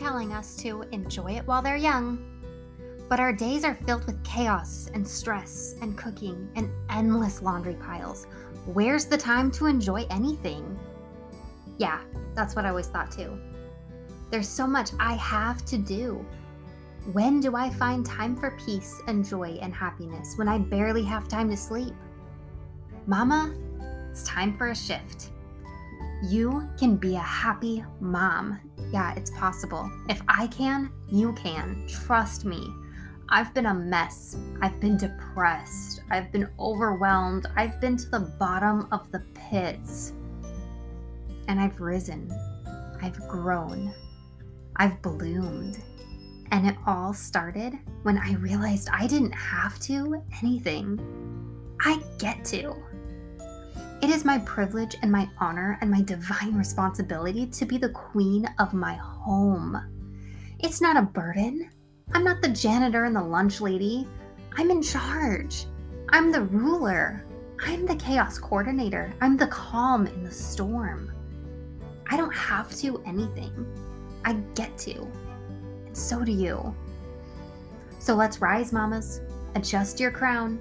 telling us to enjoy it while they're young. But our days are filled with chaos and stress and cooking and endless laundry piles. Where's the time to enjoy anything? Yeah, that's what I always thought too. There's so much I have to do. When do I find time for peace and joy and happiness when I barely have time to sleep? Mama, it's time for a shift. You can be a happy mom. Yeah, it's possible. If I can, you can. Trust me. I've been a mess. I've been depressed. I've been overwhelmed. I've been to the bottom of the pits. And I've risen. I've grown. I've bloomed. And it all started when I realized I didn't have to anything. I get to. It is my privilege and my honor and my divine responsibility to be the queen of my home. It's not a burden. I'm not the janitor and the lunch lady. I'm in charge. I'm the ruler. I'm the chaos coordinator. I'm the calm in the storm. I don't have to anything. I get to. And so do you. So let's rise, mamas. Adjust your crown.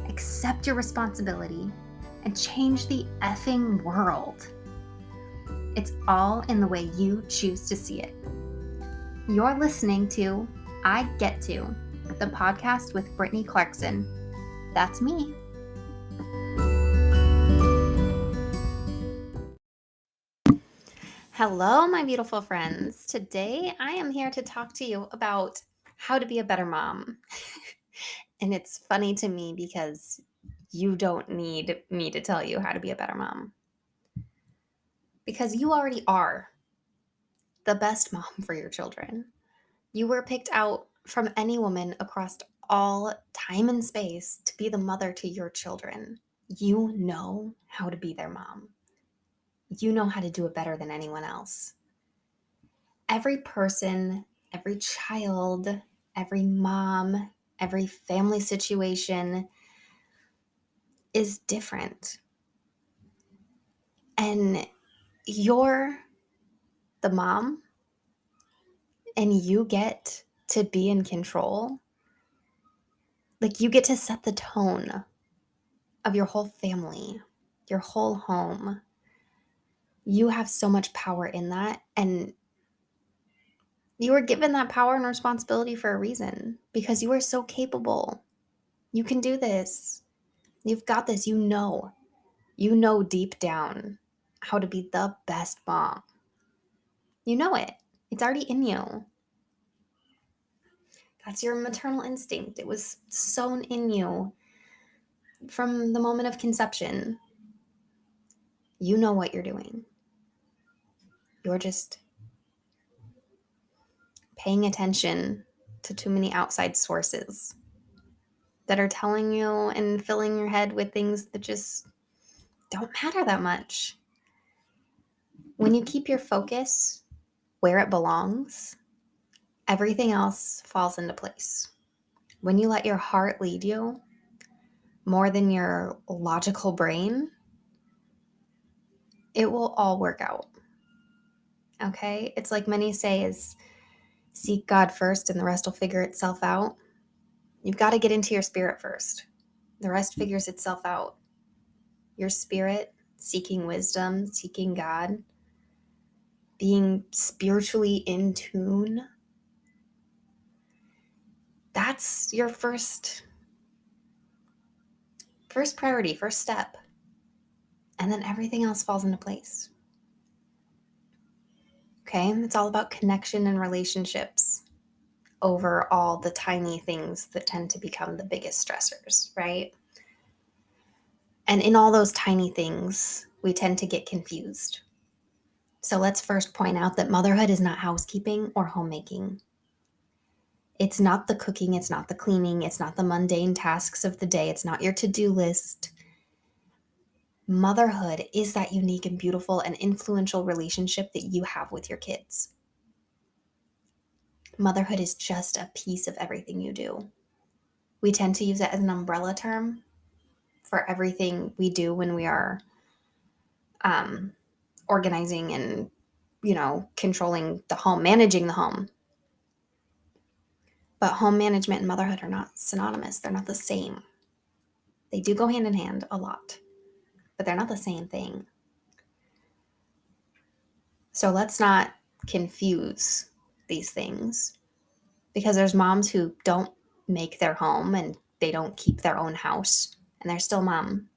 Accept your responsibility. And change the effing world. It's all in the way you choose to see it. You're listening to I Get To, the podcast with Brittany Clarkson. That's me. Hello, my beautiful friends. Today I am here to talk to you about how to be a better mom. And it's funny to me because you don't need me to tell you how to be a better mom. Because you already are the best mom for your children. You were picked out from any woman across all time and space to be the mother to your children. You know how to be their mom. You know how to do it better than anyone else. Every person, every child, every mom, every family situation is different. And you're the mom, and you get to be in control. Like, you get to set the tone of your whole family, your whole home. You have so much power in that, and you were given that power and responsibility for a reason because you are so capable. You can do this. You've got this. You know deep down how to be the best mom. You know it. It's already in you. That's your maternal instinct. It was sown in you from the moment of conception. You know what you're doing. You're just paying attention to too many outside sources that are telling you and filling your head with things that just don't matter that much. When you keep your focus where it belongs, everything else falls into place. When you let your heart lead you more than your logical brain, it will all work out. Okay? It's like many say is seek God first and the rest will figure itself out. You've got to get into your spirit first. The rest figures itself out. Your spirit, seeking wisdom, seeking God, being spiritually in tune. That's your first priority, first step. And then everything else falls into place. Okay? It's all about connection and relationships over all the tiny things that tend to become the biggest stressors, right? And in all those tiny things, we tend to get confused. So let's first point out that motherhood is not housekeeping or homemaking. It's not the cooking, it's not the cleaning, it's not the mundane tasks of the day, it's not your to-do list. Motherhood is that unique and beautiful and influential relationship that you have with your kids. Motherhood is just a piece of everything you do. We tend to use it as an umbrella term for everything we do when we are organizing and, controlling the home, managing the home. But home management and motherhood are not synonymous. They're not the same. They do go hand in hand a lot, but they're not the same thing. So let's not confuse these things, because there's moms who don't make their home and they don't keep their own house, and they're still mom.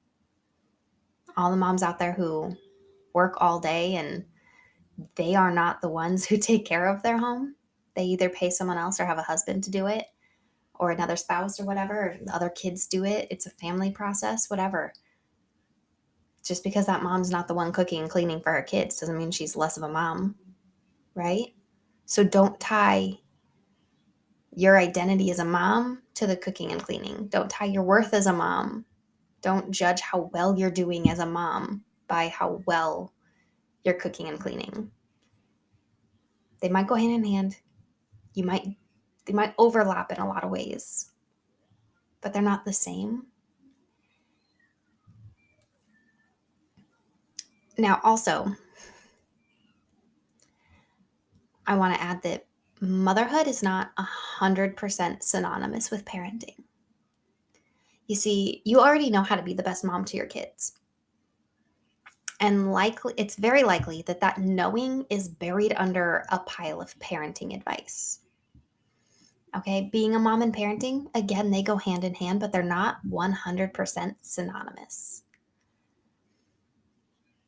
All the moms out there who work all day and they are not the ones who take care of their home. They either pay someone else or have a husband to do it, or another spouse or whatever, or other kids do it. It's a family process, whatever. Just because that mom's not the one cooking and cleaning for her kids doesn't mean she's less of a mom, right? So don't tie your identity as a mom to the cooking and cleaning. Don't tie your worth as a mom. Don't judge how well you're doing as a mom by how well you're cooking and cleaning. They might go hand in hand. They might overlap in a lot of ways, but they're not the same. Now, also, I want to add that motherhood is not 100% synonymous with parenting. You see, you already know how to be the best mom to your kids. And it's very likely that knowing is buried under a pile of parenting advice. Okay, being a mom and parenting, again, they go hand in hand, but they're not 100% synonymous.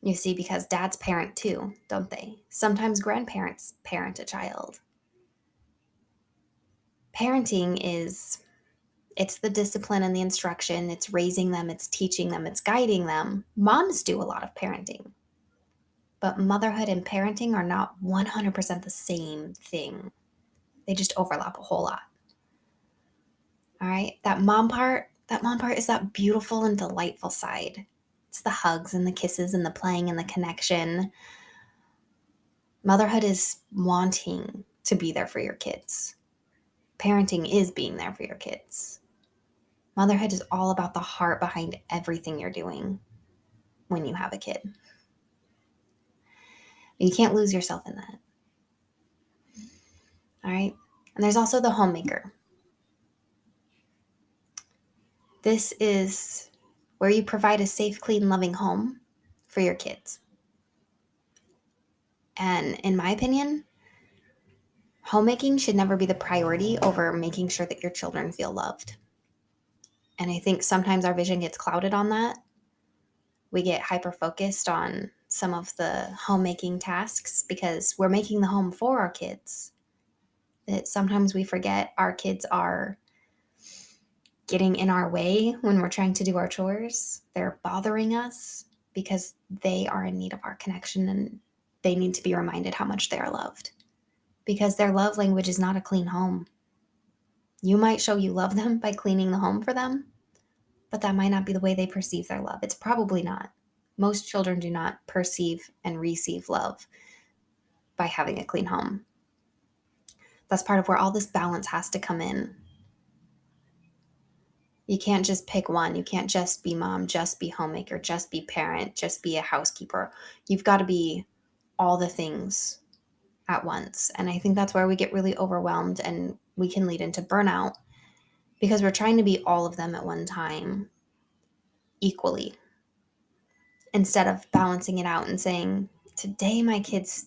You see, because dads parent too, don't they? Sometimes grandparents parent a child. Parenting it's the discipline and the instruction. It's raising them, it's teaching them, it's guiding them. Moms do a lot of parenting. But motherhood and parenting are not 100% the same thing. They just overlap a whole lot. All right? That mom part is that beautiful and delightful side. It's the hugs and the kisses and the playing and the connection. Motherhood is wanting to be there for your kids. Parenting is being there for your kids. Motherhood is all about the heart behind everything you're doing when you have a kid. You can't lose yourself in that. All right? And there's also the homemaker. This is where you provide a safe, clean, loving home for your kids. And in my opinion, homemaking should never be the priority over making sure that your children feel loved. And I think sometimes our vision gets clouded on that. We get hyper-focused on some of the homemaking tasks because we're making the home for our kids. That sometimes we forget our kids are getting in our way when we're trying to do our chores. They're bothering us because they are in need of our connection, and they need to be reminded how much they are loved. Because their love language is not a clean home. You might show you love them by cleaning the home for them, but that might not be the way they perceive their love. It's probably not. Most children do not perceive and receive love by having a clean home. That's part of where all this balance has to come in. You can't just pick one. You can't just be mom, just be homemaker, just be parent, just be a housekeeper. You've got to be all the things at once. And I think that's where we get really overwhelmed and we can lead into burnout because we're trying to be all of them at one time equally, instead of balancing it out and saying, today my kids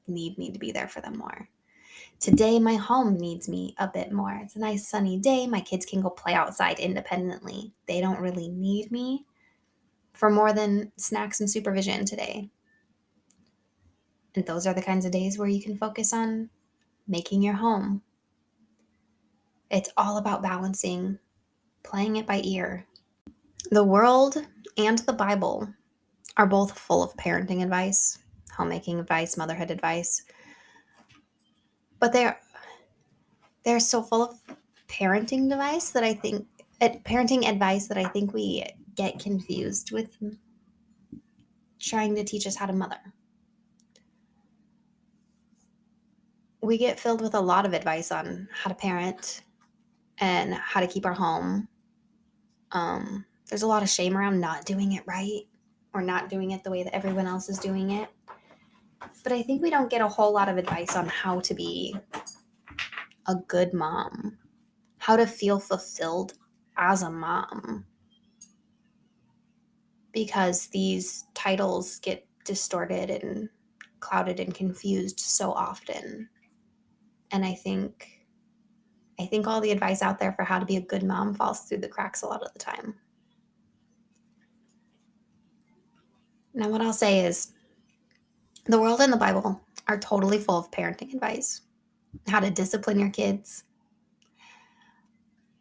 need me to be there for them more. Today my home needs me a bit more. It's a nice sunny day. My kids can go play outside independently. They don't really need me for more than snacks and supervision today. And those are the kinds of days where you can focus on making your home. It's all about balancing, playing it by ear. The world and the Bible are both full of parenting advice, homemaking advice, motherhood advice. But they're so full of parenting advice that I think we get confused with trying to teach us how to mother. We get filled with a lot of advice on how to parent and how to keep our home. There's a lot of shame around not doing it right or not doing it the way that everyone else is doing it. But I think we don't get a whole lot of advice on how to be a good mom, how to feel fulfilled as a mom, because these titles get distorted and clouded and confused so often. And I think all the advice out there for how to be a good mom falls through the cracks a lot of the time. Now, what I'll say is the world and the Bible are totally full of parenting advice, how to discipline your kids.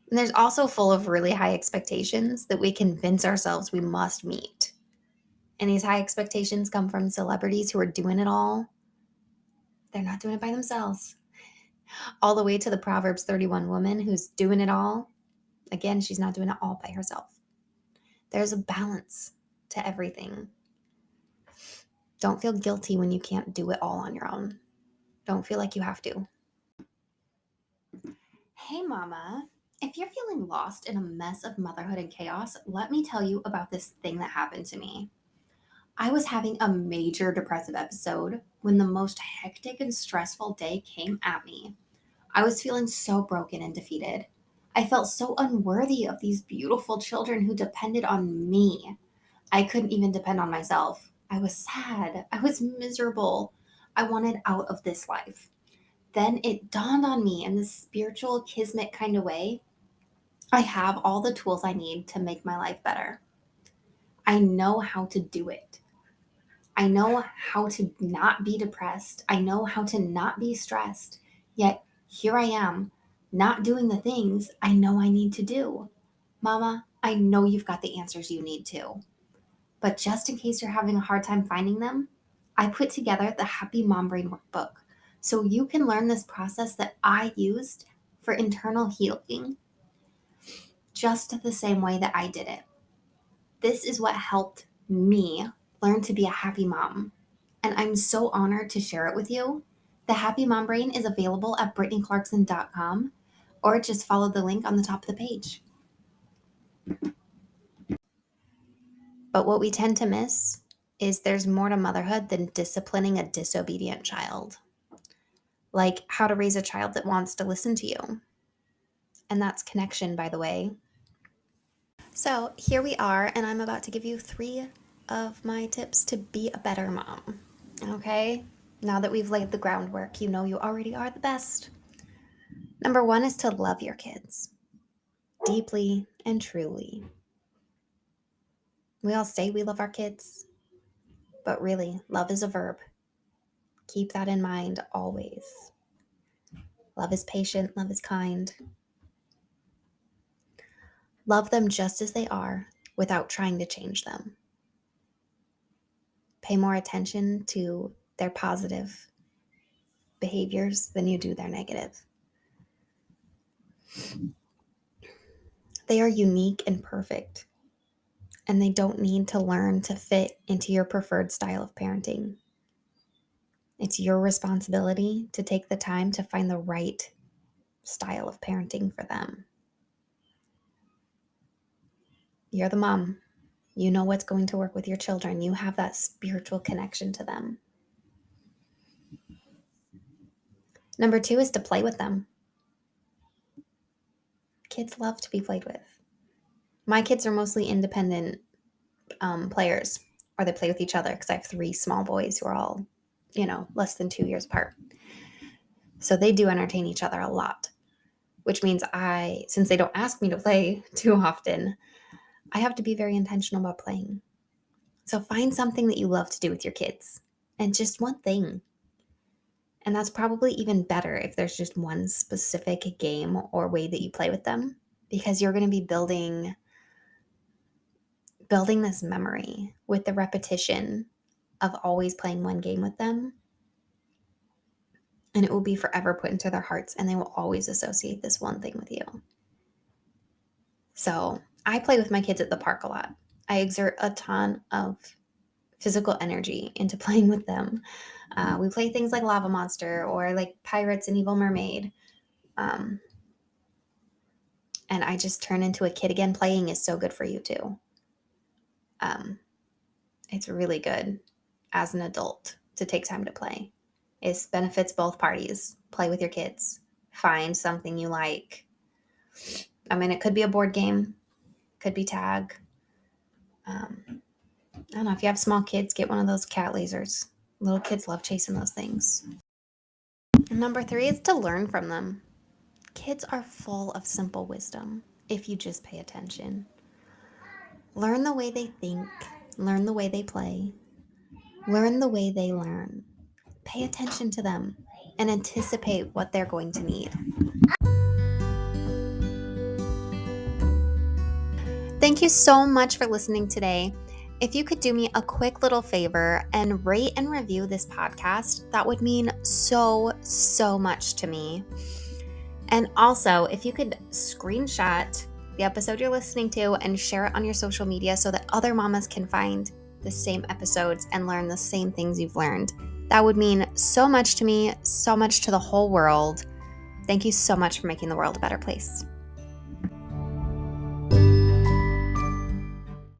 And there's also full of really high expectations that we convince ourselves we must meet. And these high expectations come from celebrities who are doing it all. They're not doing it by themselves. All the way to the Proverbs 31 woman who's doing it all. Again, she's not doing it all by herself. There's a balance to everything. Don't feel guilty when you can't do it all on your own. Don't feel like you have to. Hey, Mama. If you're feeling lost in a mess of motherhood and chaos, let me tell you about this thing that happened to me. I was having a major depressive episode when the most hectic and stressful day came at me. I was feeling so broken and defeated. I felt so unworthy of these beautiful children who depended on me. I couldn't even depend on myself. I was sad. I was miserable. I wanted out of this life. Then it dawned on me in this spiritual, kismet kind of way. I have all the tools I need to make my life better. I know how to do it. I know how to not be depressed. I know how to not be stressed. Yet here I am, not doing the things I know I need to do. Mama, I know you've got the answers you need to. But just in case you're having a hard time finding them, I put together the Happy Mom Brain Workbook so you can learn this process that I used for internal healing just the same way that I did it. This is what helped me learn to be a happy mom, and I'm so honored to share it with you. The Happy Mom Brain is available at BrittanyClarkson.com, or just follow the link on the top of the page. But what we tend to miss is there's more to motherhood than disciplining a disobedient child. Like how to raise a child that wants to listen to you. And that's connection, by the way. So here we are, and I'm about to give you 3 of my tips to be a better mom. Okay? Now that we've laid the groundwork, you know you already are the best. Number 1 is to love your kids deeply and truly. We all say we love our kids, but really, love is a verb. Keep that in mind always. Love is patient, love is kind. Love them just as they are without trying to change them. Pay more attention to their positive behaviors than you do their negative. They are unique and perfect, and they don't need to learn to fit into your preferred style of parenting. It's your responsibility to take the time to find the right style of parenting for them. You're the mom. You know what's going to work with your children. You have that spiritual connection to them. Number 2 is to play with them. Kids love to be played with. My kids are mostly independent players, or they play with each other because I have 3 small boys who are all, less than 2 years apart. So they do entertain each other a lot, which means since they don't ask me to play too often, I have to be very intentional about playing. So find something that you love to do with your kids, and just one thing. And that's probably even better if there's just one specific game or way that you play with them, because you're going to be building this memory with the repetition of always playing one game with them. And it will be forever put into their hearts, and they will always associate this one thing with you. So I play with my kids at the park a lot. I exert a ton of physical energy into playing with them. We play things like Lava Monster or like Pirates and Evil Mermaid. And I just turn into a kid again. Playing is so good for you too. It's really good as an adult to take time to play. It benefits both parties. Play with your kids. Find something you like. I mean, it could be a board game. Could be tag. I don't know. If you have small kids, get one of those cat lasers. Little kids love chasing those things. And number 3 is to learn from them. Kids are full of simple wisdom if you just pay attention. Learn the way they think. Learn the way they play. Learn the way they learn. Pay attention to them and anticipate what they're going to need. Thank you so much for listening today. If you could do me a quick little favor and rate and review this podcast, that would mean so much to me. And also, if you could screenshot the episode you're listening to and share it on your social media so that other mamas can find the same episodes and learn the same things you've learned, that would mean so much to me, so much to the whole world. Thank you so much for making the world a better place.